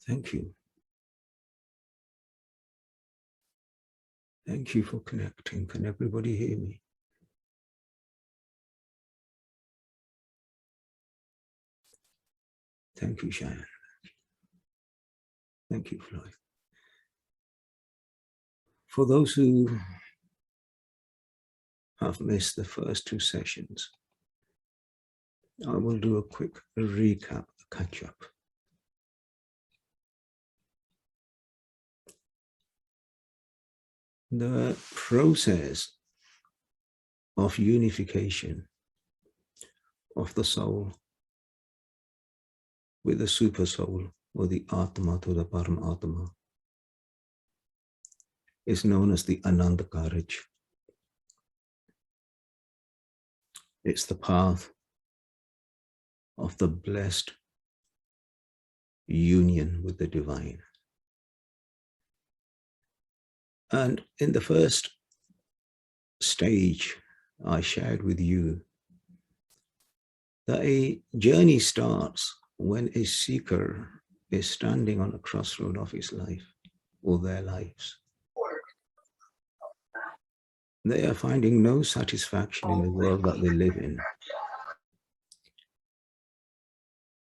Thank you. Thank you for connecting. Can everybody hear me? Thank you, Cheyenne. Thank you, Floyd. For those who have missed the first two sessions, I will do a quick recap, catch up. The process of unification of the soul with the super soul, or the atma to the paramtman, is known as the Ananda Karaj. It's the path of the blessed union with the divine. And in the first stage, I shared with you that a journey starts when a seeker is standing on a crossroad of his life or their lives. They are finding no satisfaction in the world that they live in.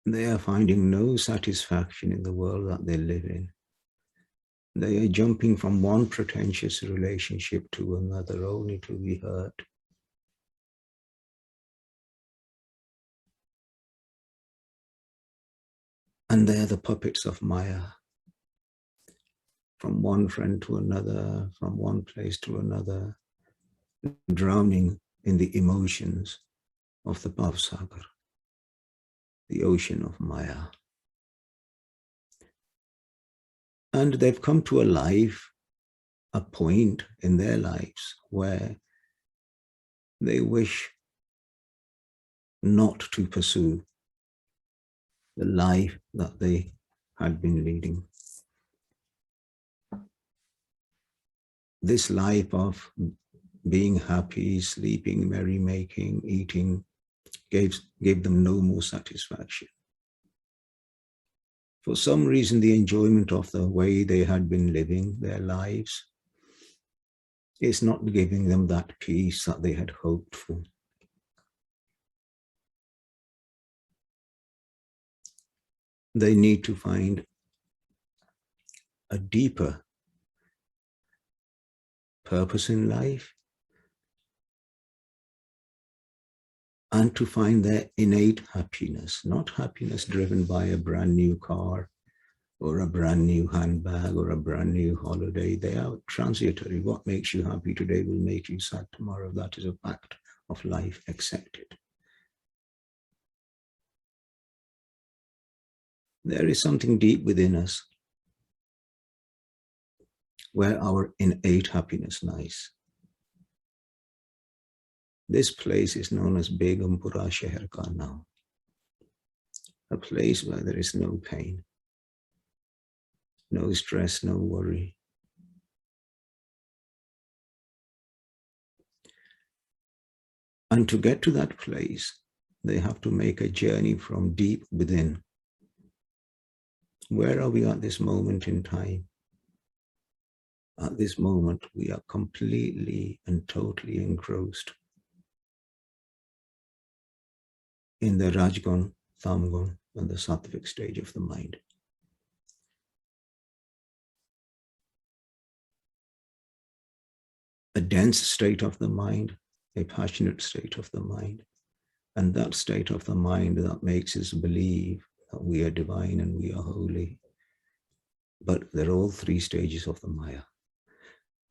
They are finding no satisfaction in the world that they live in. They are jumping from one pretentious relationship to another only to be hurt. And they are the puppets of Maya. From one friend to another, from one place to another, drowning in the emotions of the Bhavsagar, the ocean of Maya. And they've come to a point in their lives where they wish not to pursue the life that they had been leading. This life of being happy, sleeping, merrymaking, eating, gave them no more satisfaction. For some reason, the enjoyment of the way they had been living their lives is not giving them that peace that they had hoped for. They need to find a deeper purpose in life and to find their innate happiness, not happiness driven by a brand new car or a brand new handbag or a brand new holiday. They are transitory. What makes you happy today will make you sad tomorrow. That is a fact of life, accepted. There is something deep within us where our innate happiness lies. This place is known as Begumpura Sheher Ka now, a place where there is no pain, no stress, no worry. And to get to that place, they have to make a journey from deep within. Where are we at this moment in time? At this moment, we are completely and totally engrossed in the Rajgun, Tamgun, and the Sattvic stage of the mind. A dense state of the mind, a passionate state of the mind, and that state of the mind that makes us believe that we are divine and we are holy. But they're all three stages of the Maya.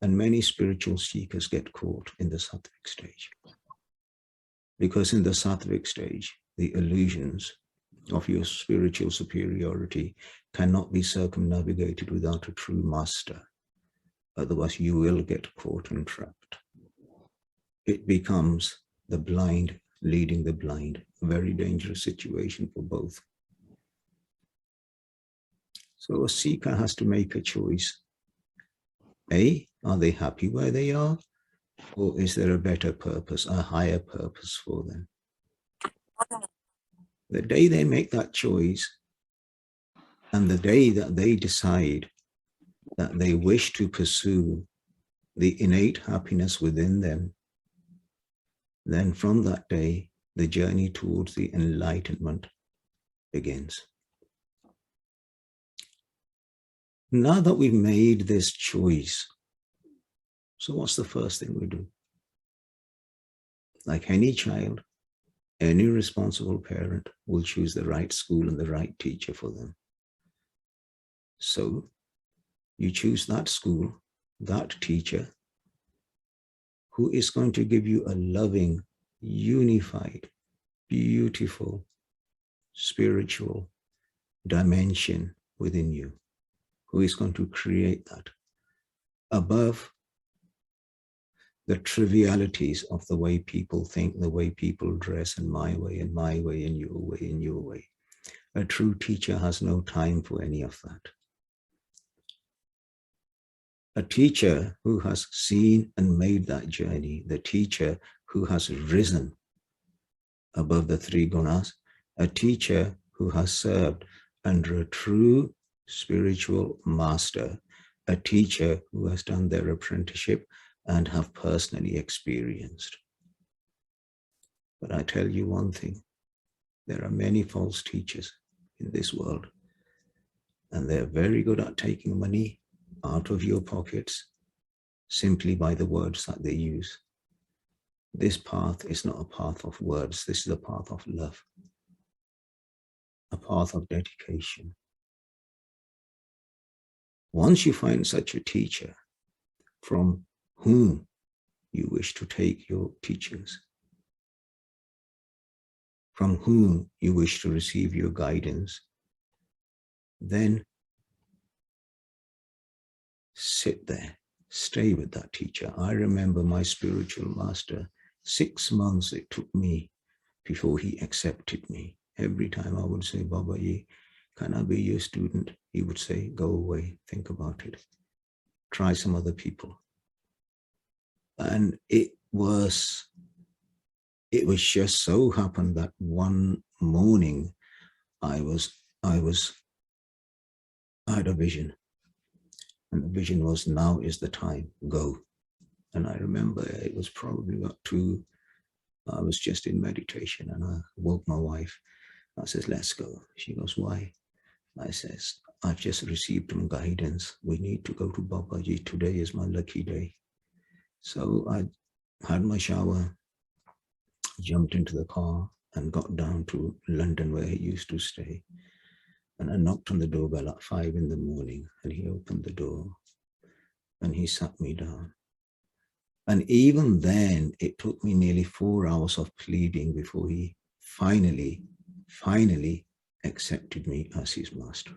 And many spiritual seekers get caught in the Sattvic stage. Because in the Sattvic stage, the illusions of your spiritual superiority cannot be circumnavigated without a true master. Otherwise, you will get caught and trapped. It becomes the blind leading the blind, a very dangerous situation for both. So a seeker has to make a choice. A, are they happy where they are? Or is there a better purpose, a higher purpose for them? The day they make that choice And the day that they decide that they wish to pursue the innate happiness within them, then from that day, the journey towards the enlightenment begins. Now that we've made this choice, so what's the first thing we do? Like any child, any responsible parent will choose the right school and the right teacher for them. So you choose that school, that teacher, who is going to give you a loving, unified, beautiful, spiritual dimension within you, who is going to create that above the trivialities of the way people think, the way people dress, and my way, and my way, and your way, and your way. A true teacher has no time for any of that. A teacher who has seen and made that journey, the teacher who has risen above the three gunas, a teacher who has served under a true spiritual master, a teacher who has done their apprenticeship and have personally experienced. But I tell you one thing, there are many false teachers in this world, and they're very good at taking money out of your pockets simply by the words that they use. This path is not a path of words. This is a path of love, a path of dedication. Once you find such a teacher from whom you wish to take your teachings, from whom you wish to receive your guidance, then sit there, stay with that teacher. I remember my spiritual master, 6 months it took me before he accepted me. Every time I would say, Bhaji, can I be your student? He would say, go away, think about it. Try some other people. And it was just so happened that one morning I had a vision. And the vision was, now is the time, go. And I remember it was probably about 2, I was just in meditation and I woke my wife. I says, let's go. She goes, why? I says, I've just received some guidance. We need to go to Babaji. Today is my lucky day. So I had my shower, jumped into the car and got down to London where he used to stay. And I knocked on the doorbell at 5 in the morning and he opened the door and he sat me down. And even then, it took me nearly 4 hours of pleading before he finally accepted me as his master,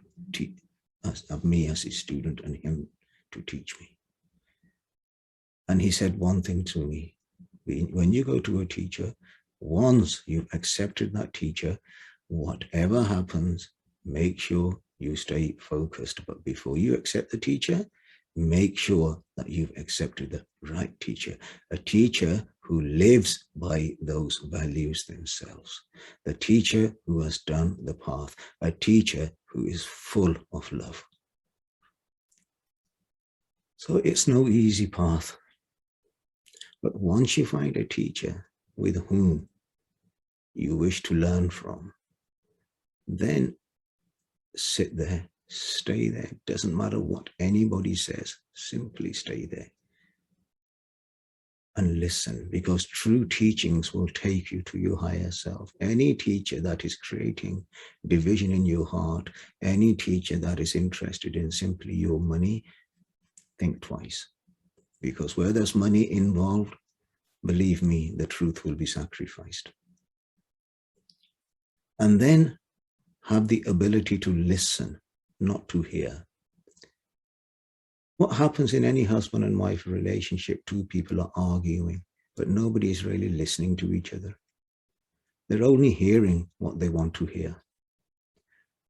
me as his student and him to teach me. And he said one thing to me, when you go to a teacher, once you've accepted that teacher, whatever happens, make sure you stay focused. But before you accept the teacher, make sure that you've accepted the right teacher, a teacher who lives by those values themselves, the teacher who has done the path, a teacher who is full of love. So it's no easy path. But once you find a teacher with whom you wish to learn from, then sit there, stay there. Doesn't matter what anybody says, simply stay there and listen, because true teachings will take you to your higher self. Any teacher that is creating division in your heart, any teacher that is interested in simply your money, think twice. Because where there's money involved, believe me, the truth will be sacrificed. And then have the ability to listen, not to hear. What happens in any husband and wife relationship? 2 people are arguing, but nobody is really listening to each other. They're only hearing what they want to hear.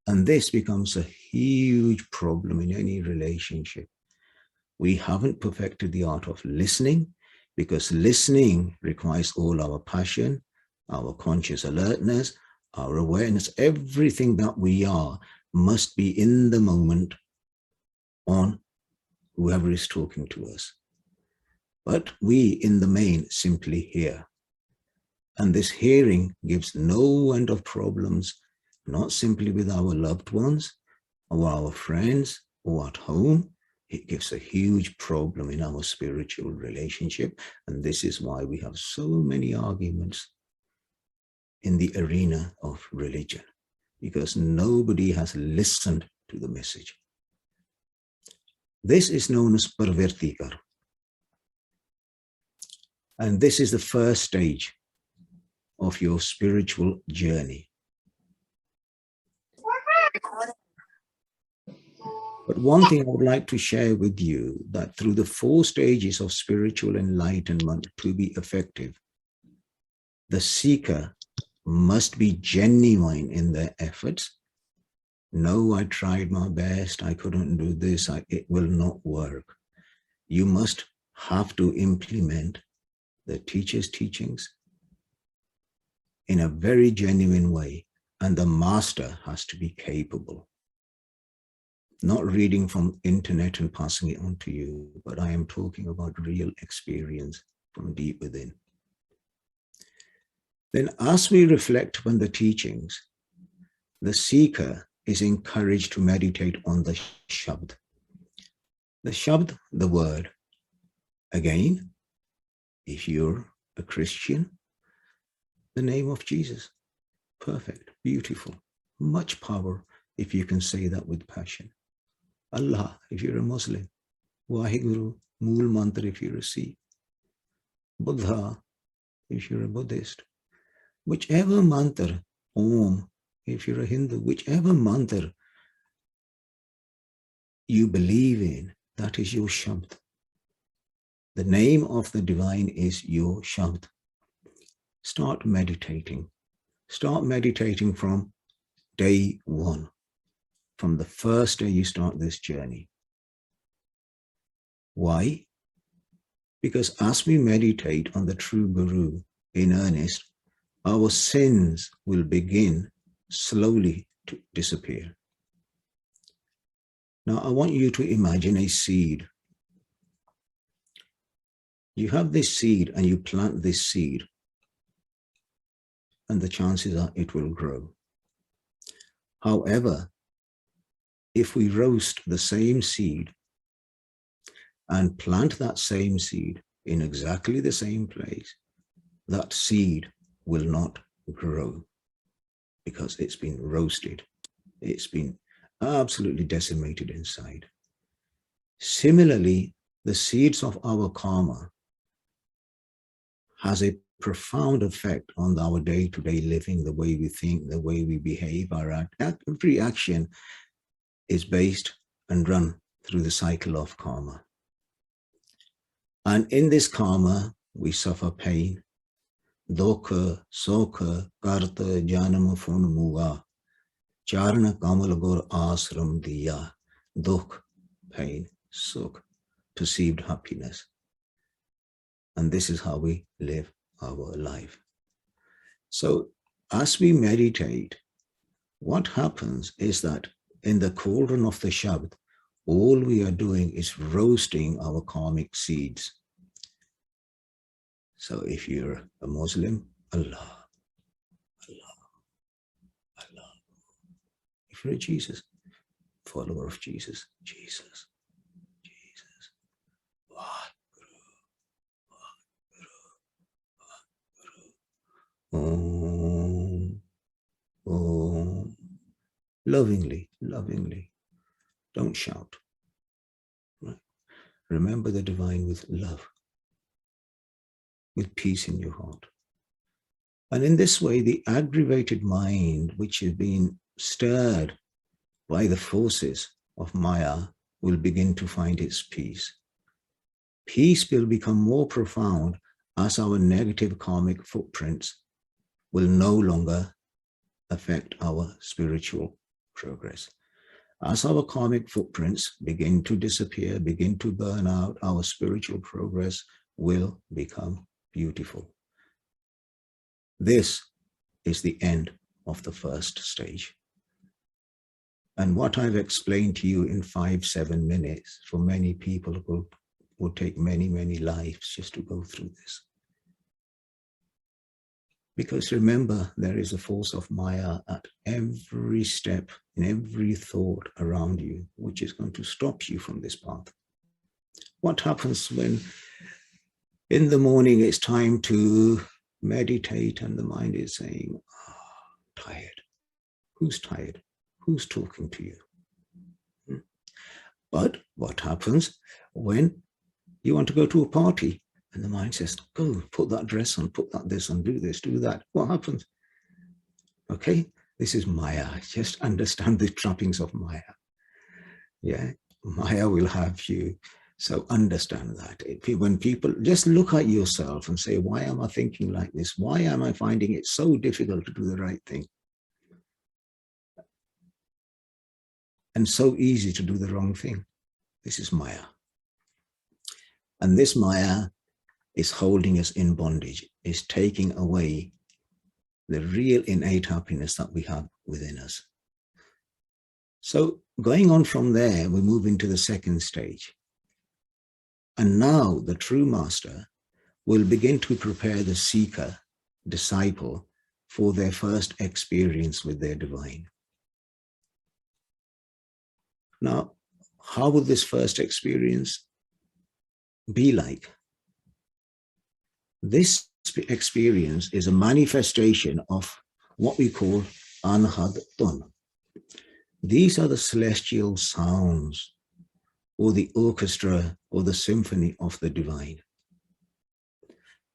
And this becomes a huge problem in any relationship. We haven't perfected the art of listening, because listening requires all our passion, our conscious alertness, our awareness, everything that we are must be in the moment on whoever is talking to us. But we in the main simply hear. And this hearing gives no end of problems, not simply with our loved ones or our friends or at home. It gives a huge problem in our spiritual relationship. And this is why we have so many arguments in the arena of religion, because nobody has listened to the message. This is known as parvartikar. And this is the first stage of your spiritual journey. But one thing I would like to share with you, that through the 4 stages of spiritual enlightenment to be effective, the seeker must be genuine in their efforts. No, I tried my best, I couldn't do this, it will not work. You must have to implement the teacher's teachings in a very genuine way, and the master has to be capable. Not reading from internet and passing it on to you, but I am talking about real experience from deep within. Then as we reflect upon the teachings, the seeker is encouraged to meditate on the Shabd. The Shabd, the word. Again, if you're a Christian, the name of Jesus. Perfect, beautiful, much power if you can say that with passion. Allah, if you're a Muslim. Waheguru, Mool Mantra if you're a Sikh. Buddha, if you're a Buddhist. Whichever mantra, Om, if you're a Hindu, whichever mantra you believe in, that is your Shabd. The name of the divine is your Shabd. Start meditating. Start meditating from day 1. From the first day you start this journey. Why? Because as we meditate on the true Guru in earnest, our sins will begin slowly to disappear. Now, I want you to imagine a seed. You have this seed and you plant this seed, and the chances are it will grow. However, if we roast the same seed and plant that same seed in exactly the same place, that seed will not grow because it's been roasted. It's been absolutely decimated inside. Similarly, the seeds of our karma has a profound effect on our day-to-day living, the way we think, the way we behave, our every action is based and run through the cycle of karma. And in this karma, we suffer pain. Dokha, sokha, karta, janama, funmuga, charana, kamalagor, asram, diya, dukh, pain, sukh, perceived happiness. And this is how we live our life. So as we meditate, what happens is that in the cauldron of the Shabd, all we are doing is roasting our karmic seeds. So if you're a Muslim, Allah, Allah, Allah. If you're a Jesus, follower of Jesus, Jesus, Jesus. Om, Om. Lovingly, lovingly. Don't shout. Right? Remember the divine with love, with peace in your heart. And in this way, the aggravated mind, which has been stirred by the forces of Maya, will begin to find its peace. Peace will become more profound as our negative karmic footprints will no longer affect our spiritual progress. As our karmic footprints begin to disappear, begin to burn out, our spiritual progress will become beautiful. This is the end of the first stage. And what I've explained to you in 5-7 minutes, for many people, will take many, many lives just to go through this. Because remember, there is a force of Maya at every step, in every thought around you, which is going to stop you from this path. What happens when in the morning it's time to meditate and the mind is saying, oh, tired. Who's tired? Who's talking to you? But what happens when you want to go to a party and the mind says, go, put that dress on, put that this on, do this, do that? What happens? Okay, this is Maya. Just understand the trappings of Maya. Yeah, Maya will have you. So understand that. When people just look at yourself and say, why am I thinking like this? Why am I finding it so difficult to do the right thing? And so easy to do the wrong thing? This is Maya. And this Maya is holding us in bondage, is taking away the real innate happiness that we have within us. So going on from there, we move into the second stage. And now the true master will begin to prepare the seeker, disciple, for their first experience with their divine. Now, how will this first experience be like? This experience is a manifestation of what we call anhadton. These are the celestial sounds, or the orchestra, or the symphony of the divine.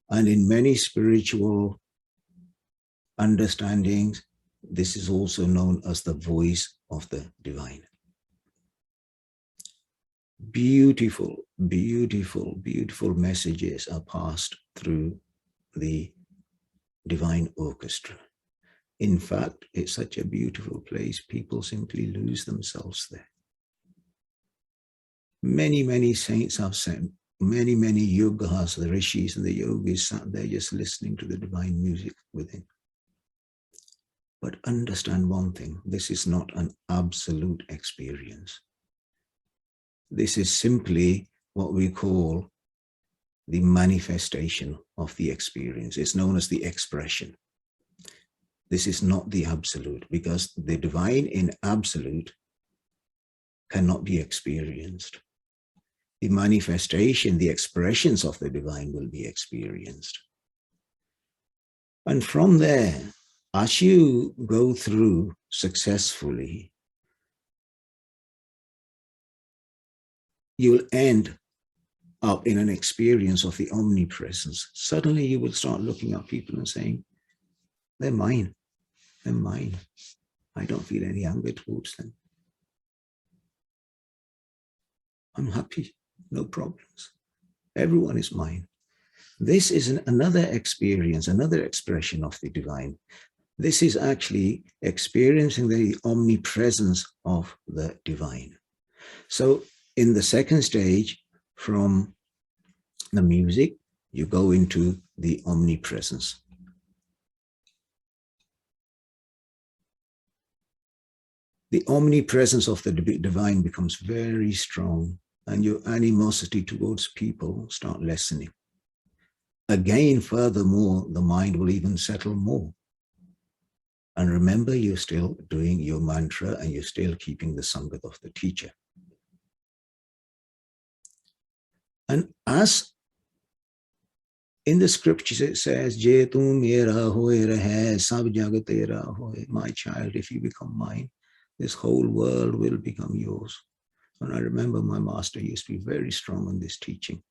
And in many spiritual understandings, this is also known as the voice of the divine. Beautiful, beautiful, beautiful messages are passed through the divine orchestra. In fact, it's such a beautiful place, people simply lose themselves there. Many, many saints have sent, many, many yogas, the rishis and the yogis sat there just listening to the divine music within. But understand one thing, this is not an absolute experience. This is simply what we call the manifestation of the experience. It's known as the expression. This is not the absolute, because the divine in absolute cannot be experienced. The manifestation, the expressions of the divine will be experienced. And from there, as you go through successfully, you'll end up in an experience of the omnipresence. Suddenly you will start looking at people and saying, they're mine, they're mine. I don't feel any anger towards them. I'm happy, no problems. Everyone is mine. This is another experience, another expression of the divine. This is actually experiencing the omnipresence of the divine. So in the second stage, from the music, you go into the omnipresence. The omnipresence of the divine becomes very strong, and your animosity towards people start lessening. Again, furthermore, the mind will even settle more. And remember, you're still doing your mantra and you're still keeping the sangat of the teacher. And as in the scriptures it says, Je tu mera hoye rahe, sab jag tera hoye. My child, if you become mine, this whole world will become yours. And I remember my master used to be very strong on this teaching.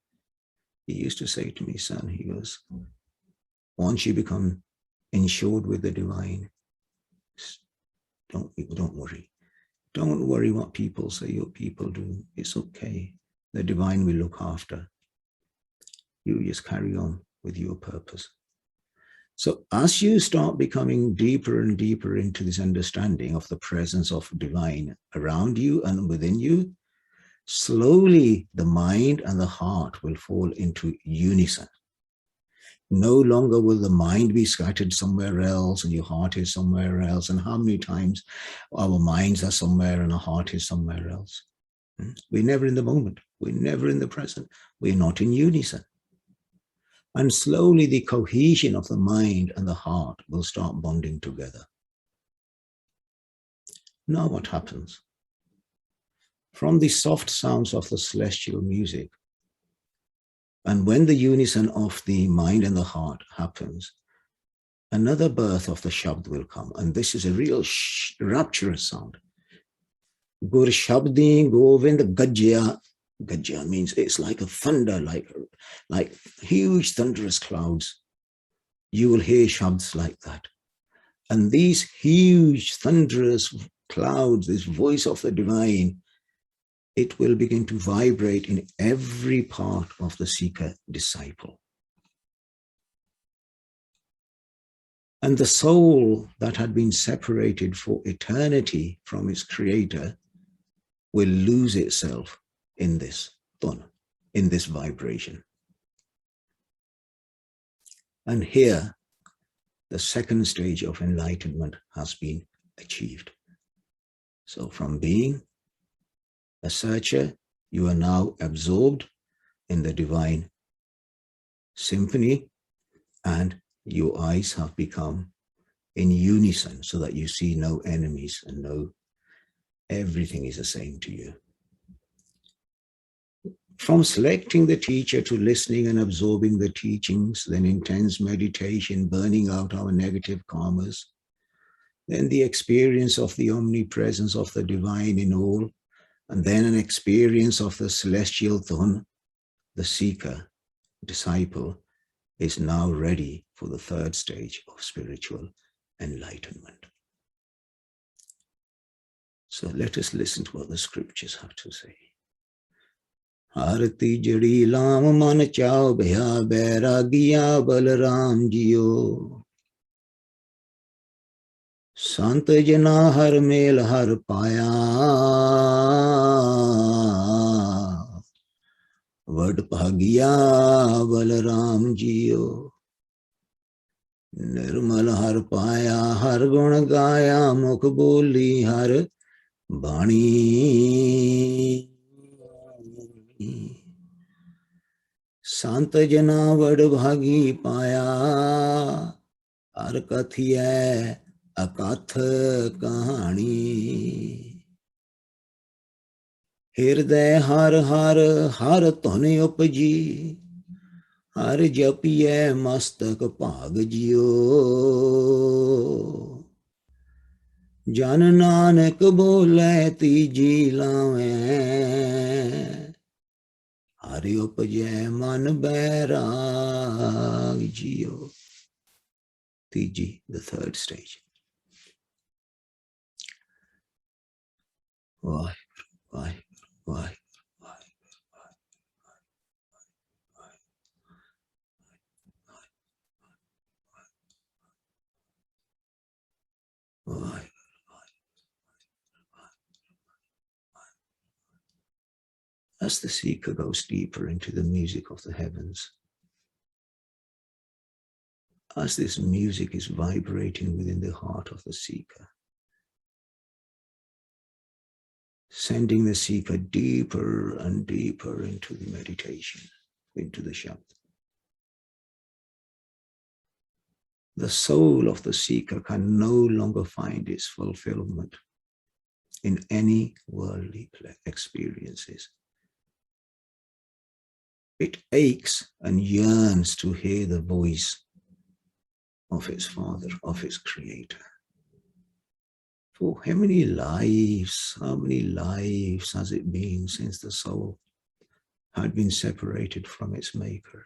He used to say to me, son, he goes, once you become insured with the divine, don't worry. Don't worry what people say or people do. It's okay. The divine will look after. You just carry on with your purpose. So as you start becoming deeper and deeper into this understanding of the presence of divine around you and within you, slowly the mind and the heart will fall into unison. No longer will the mind be scattered somewhere else and your heart is somewhere else. And how many times our minds are somewhere and our heart is somewhere else? We're never in the moment. We're never in the present. We're not in unison. And slowly the cohesion of the mind and the heart will start bonding together. Now what happens? From the soft sounds of the celestial music, and when the unison of the mind and the heart happens, another birth of the Shabd will come. And this is a real rapturous sound. Gur Shabdi Govind Gajya. Gajya means it's like a thunder, like huge thunderous clouds. You will hear Shabds like that. And these huge thunderous clouds, this voice of the divine, it will begin to vibrate in every part of the seeker disciple. And the soul that had been separated for eternity from its creator will lose itself in this thun, in this vibration. And here, the second stage of enlightenment has been achieved. So from being a searcher, you are now absorbed in the divine symphony, and your eyes have become in unison so that you see no enemies and everything is the same to you. From selecting the teacher to listening and absorbing the teachings, then intense meditation, burning out our negative karmas, then the experience of the omnipresence of the divine in all, and then an experience of the celestial Thun, the seeker, disciple, is now ready for the third stage of spiritual enlightenment. So let us listen to what the scriptures have to say. Harati jadi lam man chao bhya bairagiya balaram jiyo. Sant jana har mel har paya. Vad bhagiya balaram jiyo. Nirmal har paya har gun gaya mukh boli har bani. Sant jana vad bhagi paya. Har kathiye akath kahani. Hirday har har har dhuni upji. Har japiye mastak bhag jiyo. Jan nanak bole tiji lawe. Hari upje man bairag jiyo. Tiji, the third stage. Why? As the seeker goes deeper into the music of the heavens, as this music is vibrating within the heart of the seeker, sending the seeker deeper and deeper into the meditation, into the Shabd. The soul of the seeker can no longer find its fulfillment in any worldly experiences. It aches and yearns to hear the voice of its Father, of its Creator. For how many lives has it been since the soul had been separated from its Maker?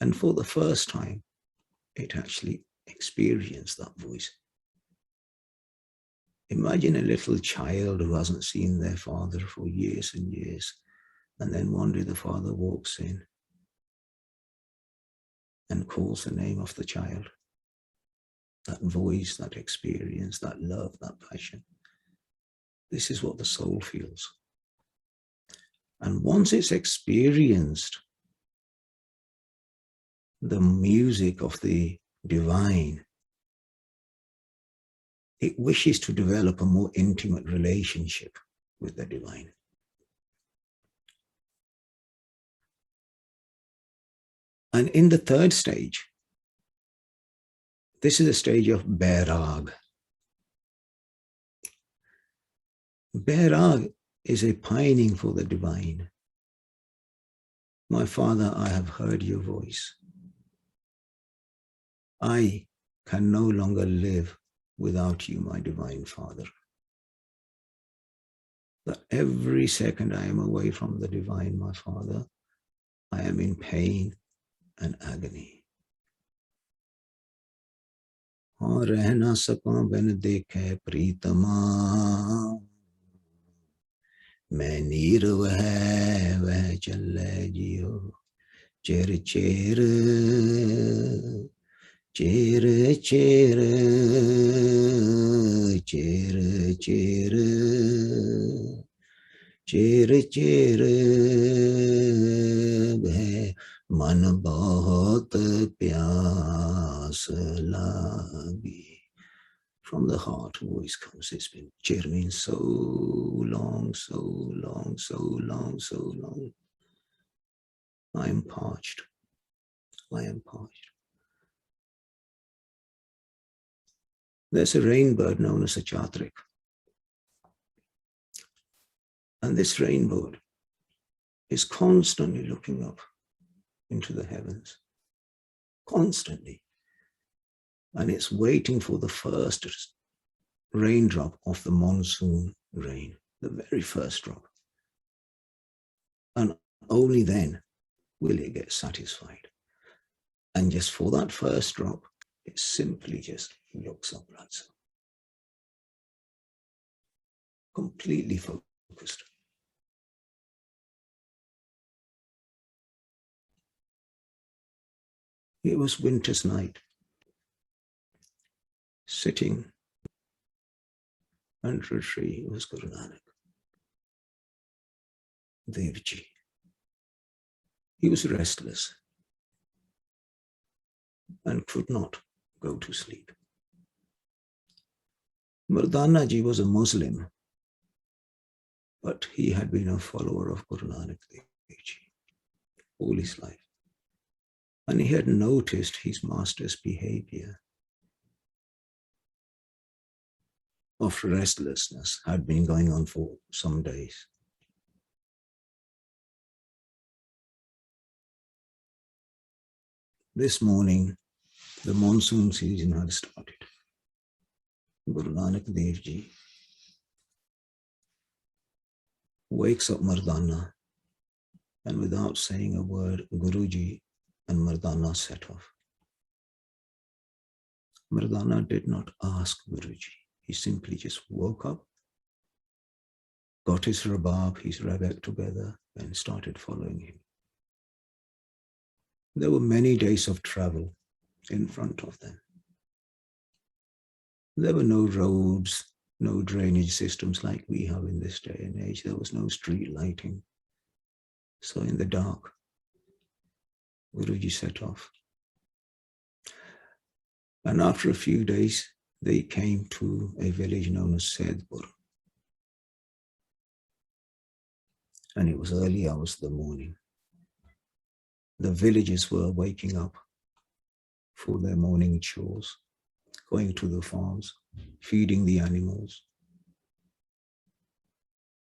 And for the first time, it actually experienced that voice. Imagine a little child who hasn't seen their father for years and years, and then one day the father walks in and calls the name of the child. That voice, that experience, that love, that passion. This is what the soul feels. And once it's experienced the music of the divine, it wishes to develop a more intimate relationship with the divine. And in the third stage, this is a stage of bairag. Bairag is a pining for the divine. My Father, I have heard your voice. I can no longer live without you, my divine Father. That every second I am away from the divine, my Father, I am in pain and agony. और रह ना सका बिन देखे प्रीतमा, मैं नीर वह चले जियो, चेर चेर चेर चेर चेर चेर चेर चेर भय मन बहुत प्यास लगी. From the heart, voice comes. It's been yearning so long, so long, so long, so long. I am parched. I am parched. There's a rainbird known as a chatrik. And this rainbird is constantly looking up into the heavens. Constantly. And it's waiting for the first raindrop of the monsoon rain, the very first drop. And only then will it get satisfied. And just for that first drop, it simply just looks upwards. Completely focused. It was winter's night. Sitting under a tree was Guru Nanak Dev Ji. He was restless and could not go to sleep. Mardana Ji was a Muslim, but he had been a follower of Guru Nanak Dev Ji all his life. And he had noticed his master's behavior of restlessness had been going on for some days. This morning, the monsoon season had started. Guru Nanak Dev Ji wakes up Mardana, and without saying a word, Guruji and Mardana set off. Mardana did not ask Guruji. He simply just woke up, got his rabab, his ragak together, and started following him. There were many days of travel in front of them. There were no roads, no drainage systems like we have in this day and age. There was no street lighting. So in the dark, Guruji set off. And after a few days, they came to a village known as Saidpur. And it was early hours of the morning. The villagers were waking up for their morning chores, going to the farms, feeding the animals.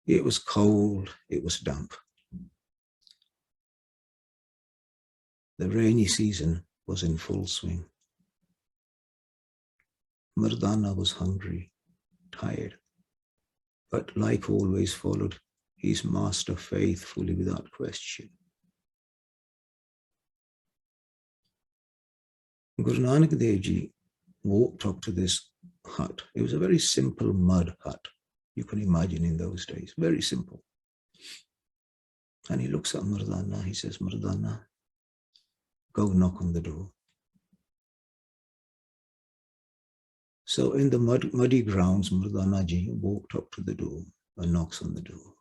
It was cold, it was damp. The rainy season was in full swing. Mardana was hungry, tired, but like always followed his master faithfully without question. Guru Nanak Dev Ji walked up to this hut. It was a very simple mud hut. You can imagine in those days, very simple. And he looks at Mardana, he says, Mardana, go knock on the door. So in the muddy grounds, Mardana Ji walked up to the door and knocks on the door.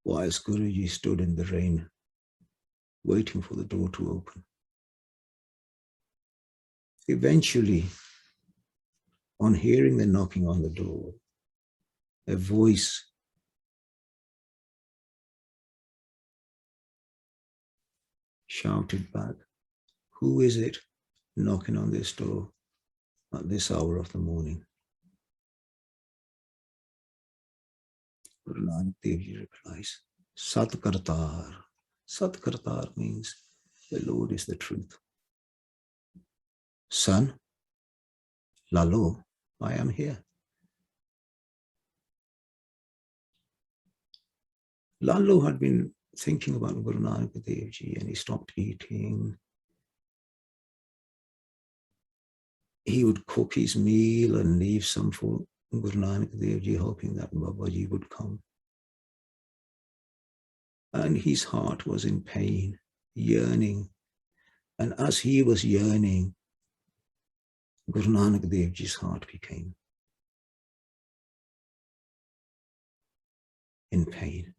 Whilst Guruji stood in the rain, waiting for the door to open. Eventually, on hearing the knocking on the door, a voice shouted back, "Who is it knocking on this door at this hour of the morning?" Guru Nanak Dev Ji replies, Sat Kartar. Sat Kartar means the Lord is the truth. Son, Lalo, I am here. Lalo had been thinking about Guru Nanak Dev Ji and he stopped eating. He would cook his meal and leave some for Guru Nanak Dev Ji, hoping that Bhaji would come. And his heart was in pain, yearning. And as he was yearning, Guru Nanak Dev Ji's heart became in pain.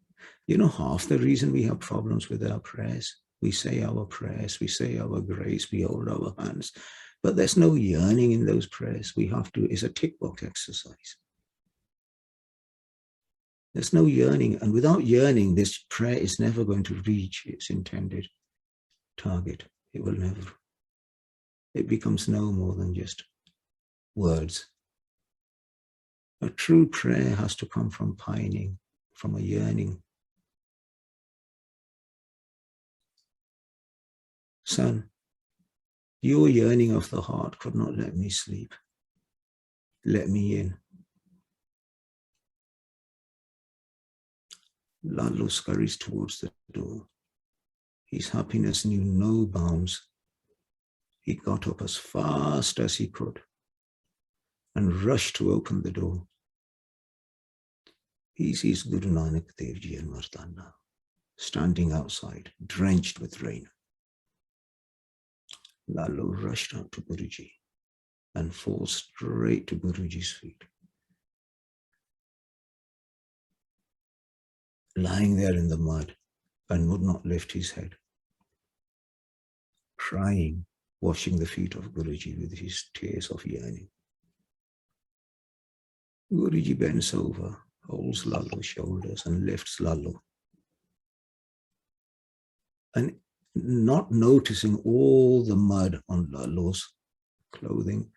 You know, half the reason we have problems with our prayers, we say our prayers, we say our grace, we hold our hands, but there's no yearning in those prayers. We have to, it's a tick box exercise. There's no yearning, and without yearning, this prayer is never going to reach its intended target. It will never. It becomes no more than just words. A true prayer has to come from pining, from a yearning. Son, your yearning of the heart could not let me sleep. Let me in. Lalo scurries towards the door. His happiness knew no bounds. He got up as fast as he could and rushed to open the door. He sees Guru Nanak Dev Ji and Mardana standing outside, drenched with rain. Lalo rushed out to Guruji and falls straight to Guruji's feet. Lying there in the mud and would not lift his head, crying, washing the feet of Guruji with his tears of yearning. Guruji bends over, holds Lalo's shoulders and lifts Lalo. And not noticing all the mud on Lalo's clothing,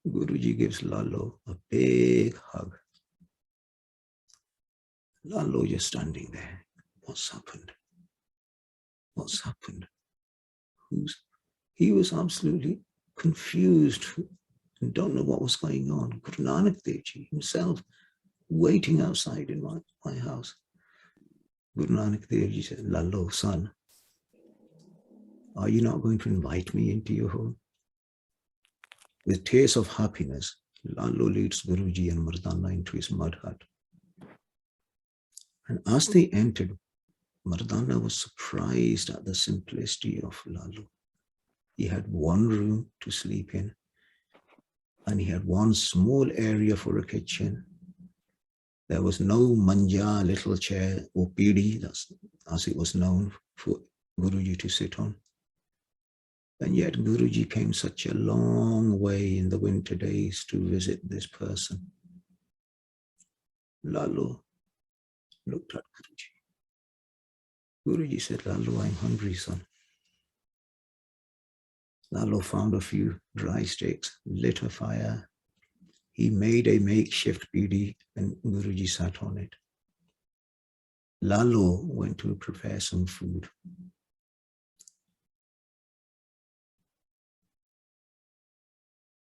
Guruji gives Lalo a big hug. Lalo just standing there. What's happened? What's happened? He was absolutely confused and don't know what was going on. Guru Nanak Dev Ji himself waiting outside in my house. Guru Nanak Dev Ji said, Lalo, son, are you not going to invite me into your home? With tears of happiness, Lalo leads Guruji and Mardana into his mud hut. And as they entered, Mardana was surprised at the simplicity of Lalo. He had one room to sleep in, and he had one small area for a kitchen. There was no manja, little chair, or pidi, as it was known, for Guruji to sit on. And yet Guruji came such a long way in the winter days to visit this person. Lalo looked at Guruji. Guruji said, Lalo, I'm hungry, son. Lalo found a few dry sticks, lit a fire. He made a makeshift pidi and Guruji sat on it. Lalo went to prepare some food.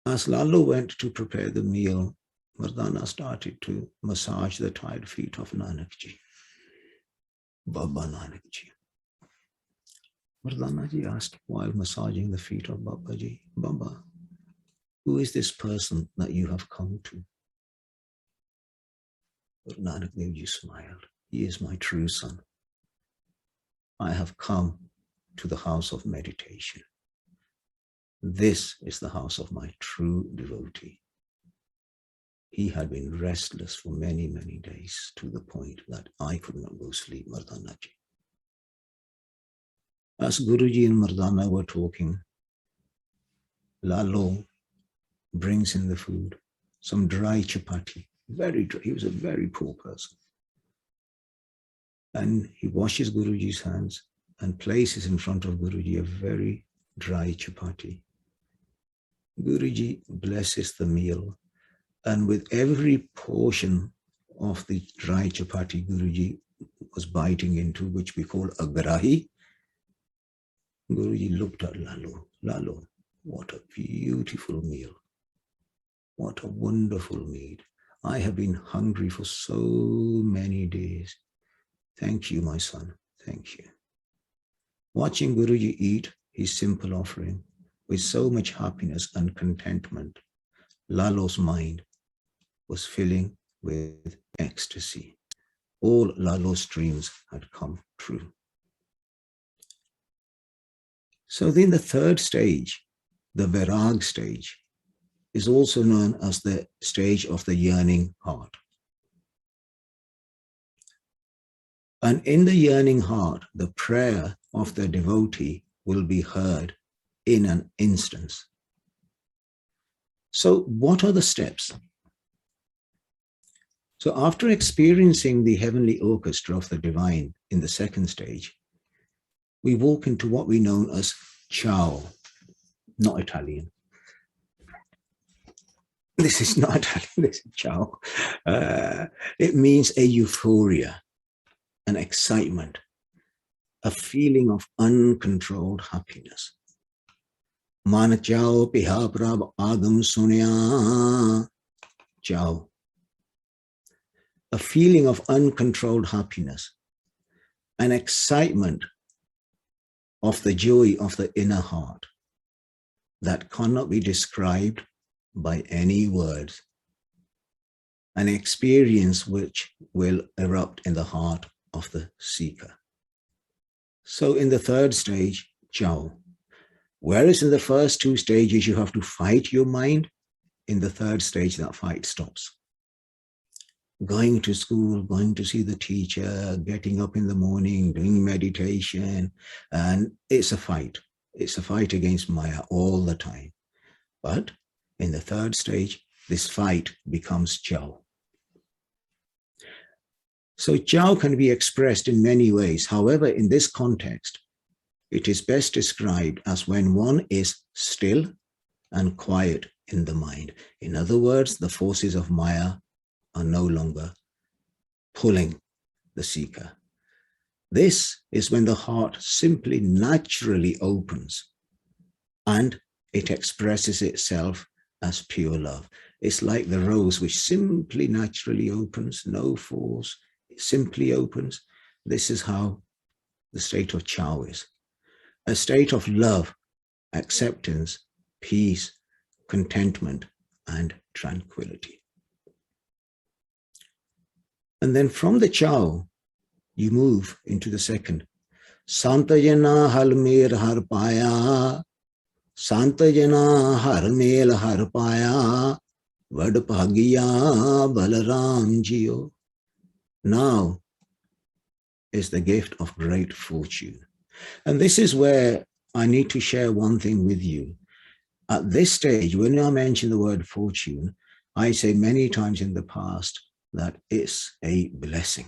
As Lalo went to prepare the meal, Mardana started to massage the tired feet of Nanakji, Baba Nanakji. Mardana ji asked while massaging the feet of Babaji, Baba, who is this person that you have come to? Guru Nanak Dev Ji smiled. He is my true son. I have come to the house of meditation. This is the house of my true devotee. He had been restless for many, many days to the point that I could not go sleep, Mardana ji. As Guruji and Mardana were talking, Lalo brings in the food, some dry chapati, very dry. He was a very poor person. And he washes Guruji's hands and places in front of Guruji a very dry chapati. Guruji blesses the meal, and with every portion of the dry chapati Guruji was biting into, which we call a grahi, Guruji looked at Lalo. Lalo, what a beautiful meal. What a wonderful meal. I have been hungry for so many days. Thank you, my son. Thank you. Watching Guruji eat his simple offering with so much happiness and contentment, Lalo's mind was filling with ecstasy. All Lalo's dreams had come true. So then the third stage, the Virag stage, is also known as the stage of the yearning heart. And in the yearning heart, the prayer of the devotee will be heard in an instant. So what are the steps? So after experiencing the heavenly orchestra of the divine in the second stage, we walk into what we know as ciao, not Italian. This is not Italian, this is ciao. It means a euphoria, an excitement, a feeling of uncontrolled happiness. Man ciao piha prab agam sunya, ciao. A feeling of uncontrolled happiness, an excitement of the joy of the inner heart that cannot be described by any words, an experience which will erupt in the heart of the seeker. So in the third stage, ciao. Whereas in the first two stages, you have to fight your mind, in the third stage, that fight stops. Going to school, going to see the teacher, getting up in the morning, doing meditation, and it's a fight. It's a fight against Maya all the time. But in the third stage, this fight becomes ciao. So ciao can be expressed in many ways. However, in this context, it is best described as when one is still and quiet in the mind. In other words, the forces of Maya are no longer pulling the seeker. This is when the heart simply naturally opens and it expresses itself as pure love. It's like the rose which simply naturally opens, no force, it simply opens. This is how the state of ciao is. A state of love, acceptance, peace, contentment, and tranquility. And then from the ciao, you move into the second. Santajana halmer har paya, Santajana harmel har paya, Vad bhagiya balaram jiyo. Now is the gift of great fortune. And this is where I need to share one thing with you. At this stage, when I mention the word fortune, I say many times in the past that it's a blessing.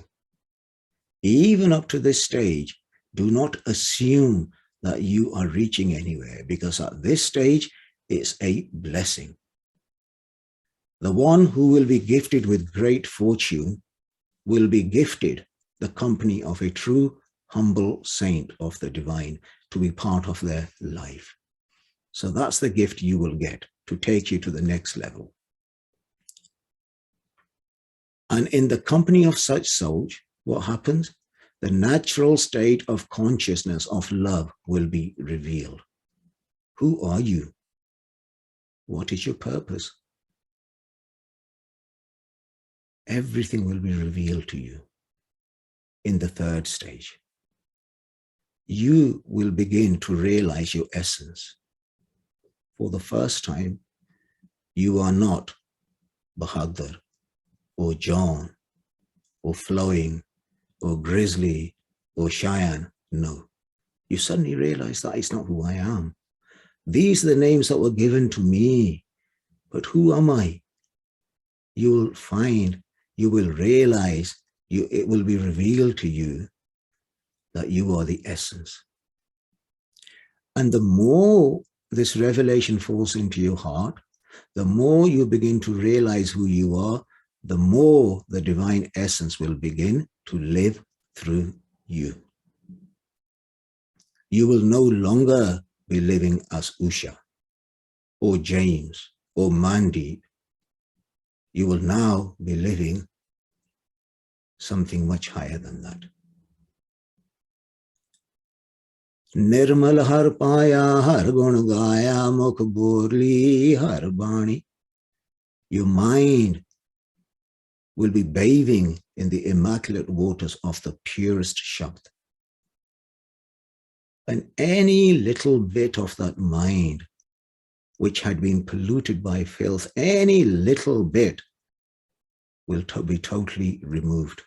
Even up to this stage, do not assume that you are reaching anywhere, because at this stage, it's a blessing. The one who will be gifted with great fortune will be gifted the company of a true humble saint of the divine to be part of their life. So that's the gift you will get to take you to the next level. And in the company of such souls, what happens? The natural state of consciousness of love will be revealed. Who are you? What is your purpose? Everything will be revealed to you in the third stage. You will begin to realize your essence. For the first time, you are not Bahadur or John or Flowing or Grizzly or Cheyenne. No, you suddenly realize that it's not who I am. These are the names that were given to me, but who am I? You will find, you will realize, it will be revealed to you that you are the essence. And the more this revelation falls into your heart, the more you begin to realize who you are, the more the divine essence will begin to live through you. You will no longer be living as Usha or James or Mandeep. You will now be living something much higher than that. Nirmal har paya har gun gaya mukh borli har bani. Your mind will be bathing in the immaculate waters of the purest Shabd. And any little bit of that mind which had been polluted by filth, any little bit will be totally removed.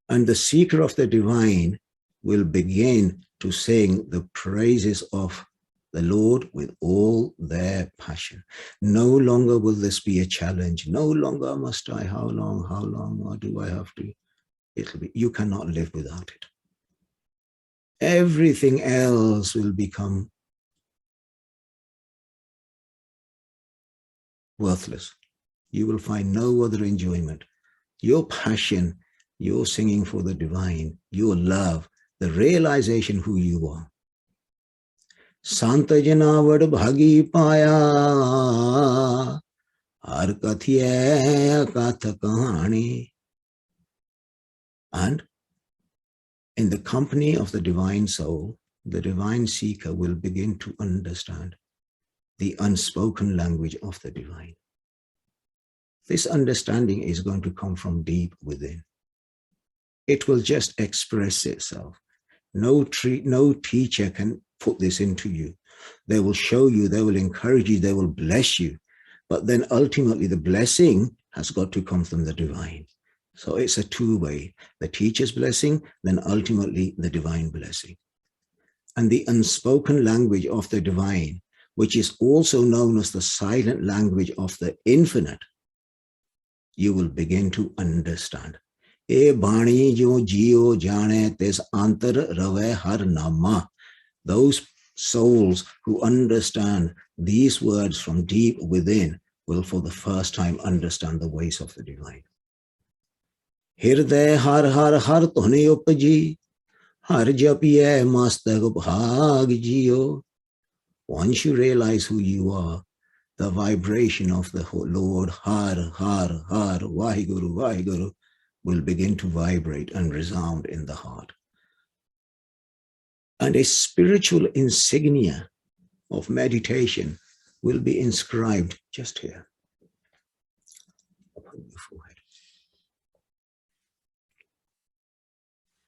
And the seeker of the divine will begin to sing the praises of the Lord with all their passion. No longer will this be a challenge. No longer must I, how long, or do I have to? It'll be, you cannot live without it. Everything else will become worthless. You will find no other enjoyment. Your passion, your singing for the divine, your love, the realization who you are. Santa janavad bhagi paya har kathiya katha kahani. And in the company of the divine soul, the divine seeker will begin to understand the unspoken language of the divine. This understanding is going to come from deep within. It will just express itself. No teacher can put this into you. They will show you, they will encourage you, they will bless you. But then ultimately the blessing has got to come from the divine. So it's a two-way. The teacher's blessing, then ultimately the divine blessing. And the unspoken language of the divine, which is also known as the silent language of the infinite, you will begin to understand. E bani jo jio jane tes antar rave har nama. Those souls who understand these words from deep within will for the first time understand the ways of the divine. Hirday har har har tuhne upji, har japiye mastag bhag jiyo. Once you realize who you are, the vibration of the Lord, har, har, har, Vaheguru, Vaheguru, will begin to vibrate and resound in the heart. And a spiritual insignia of meditation will be inscribed just here upon your forehead.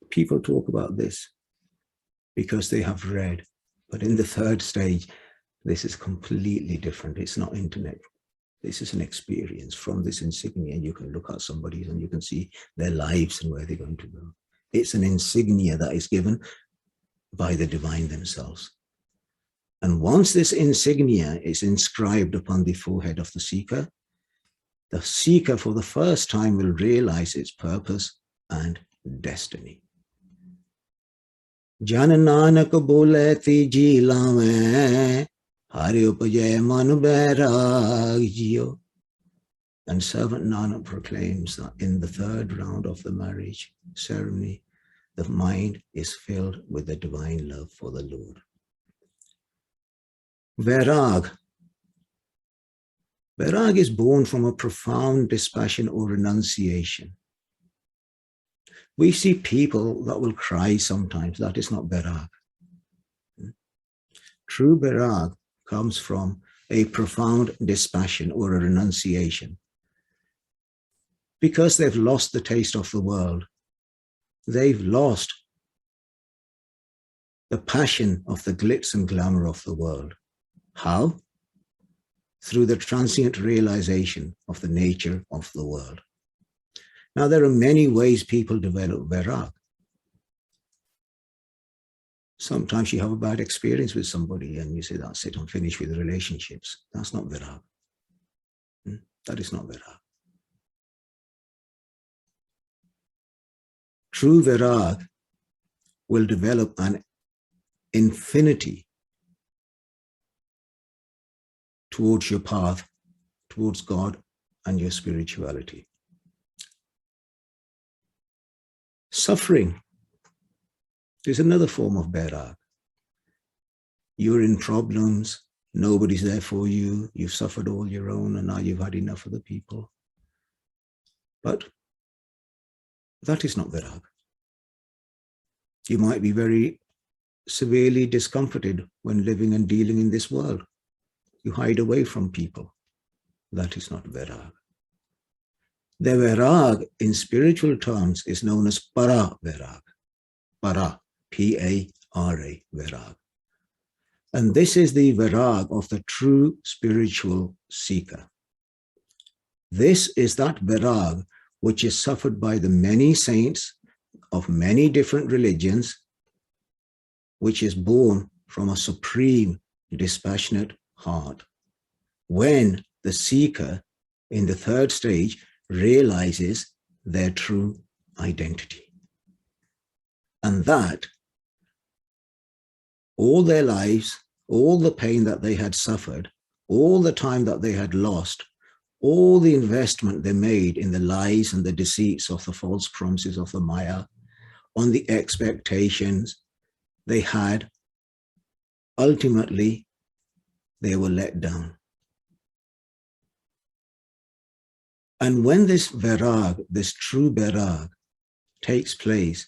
People talk about this because they have read, but in the third stage, this is completely different. It's not internet. This is an experience. From this insignia, you can look at somebody's and you can see their lives and where they're going to go. It's an insignia that is given by the divine themselves. And once this insignia is inscribed upon the forehead of the seeker for the first time will realize its purpose and destiny. Jan Nanak bole tiji lame, hari upajay man bairag jiyo. And Servant Nanak proclaims that in the third round of the marriage ceremony, the mind is filled with the divine love for the Lord. Vairag. Vairag is born from a profound dispassion or renunciation. We see people that will cry sometimes. That is not Vairag. True Vairag comes from a profound dispassion or a renunciation. Because they've lost the taste of the world, they've lost the passion of the glitz and glamour of the world. How? Through the transient realization of the nature of the world. Now, there are many ways people develop Vairag. Sometimes you have a bad experience with somebody and you say, that's it, I'm finished with relationships. That's not virag. That is not virag. True virag will develop an infinity towards your path, towards God and your spirituality. Suffering is another form of virag. You're in problems, nobody's there for you, you've suffered all your own, and now you've had enough of the people. But that is not virag. You might be very severely discomforted when living and dealing in this world. You hide away from people. That is not virag. The virag in spiritual terms is known as para virag. Para, P-A-R-A, virag. And this is the virag of the true spiritual seeker. This is that virag which is suffered by the many saints of many different religions, which is born from a supreme dispassionate heart. When the seeker in the third stage realizes their true identity. And that all their lives, all the pain that they had suffered, all the time that they had lost, all the investment they made in the lies and the deceits of the false promises of the Maya, on the expectations they had, ultimately they were let down. And when this virag, this true virag, takes place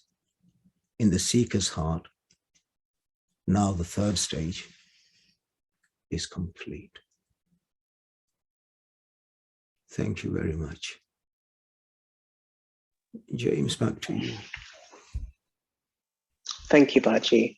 in the seeker's heart, now the third stage is complete. Thank you very much. James, back to you. Thank you, Bhaji.